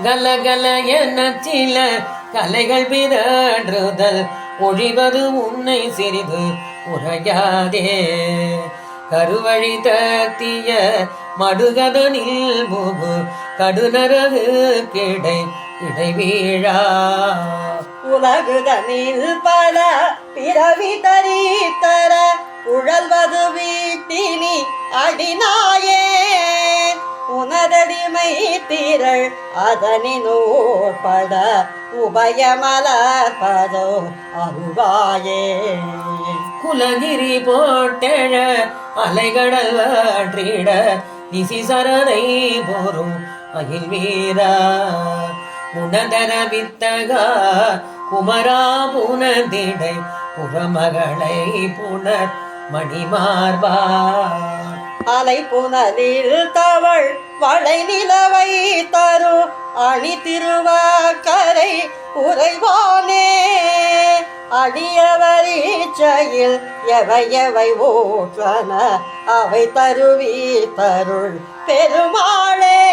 கலகல என சில கலைகள் பிறன்றுதல் ஒழிவது உன்னை சிறிது உரையாதே. கருவழி தத்திய மடுகதனில் முகு கடுநரகு கிடை இடைவீழா. உலகுதனில் பல பிறவி தரித்தர உழல்வது வீட்டினி அடிநாயே. உனதடிமை திரள் அதனினோட்பட உபயமலர்பதோ அருவாயே. குலகிரி போட்டெழ அலைகடல் வாற்றிட திசி சரணை போரும் அகில் வீரா. உணதர வித்தகா குமரா புனதிடை புறமகளை புனர் மணிமார்பா. அலை புனலில் தவள் வளை நிலவை தரு அணி திருவாக்கரை உறைவானே. அடியவரீச்சையில் எவை எவை ஓற்றன அவை தருவி தருள் பெருமாளே.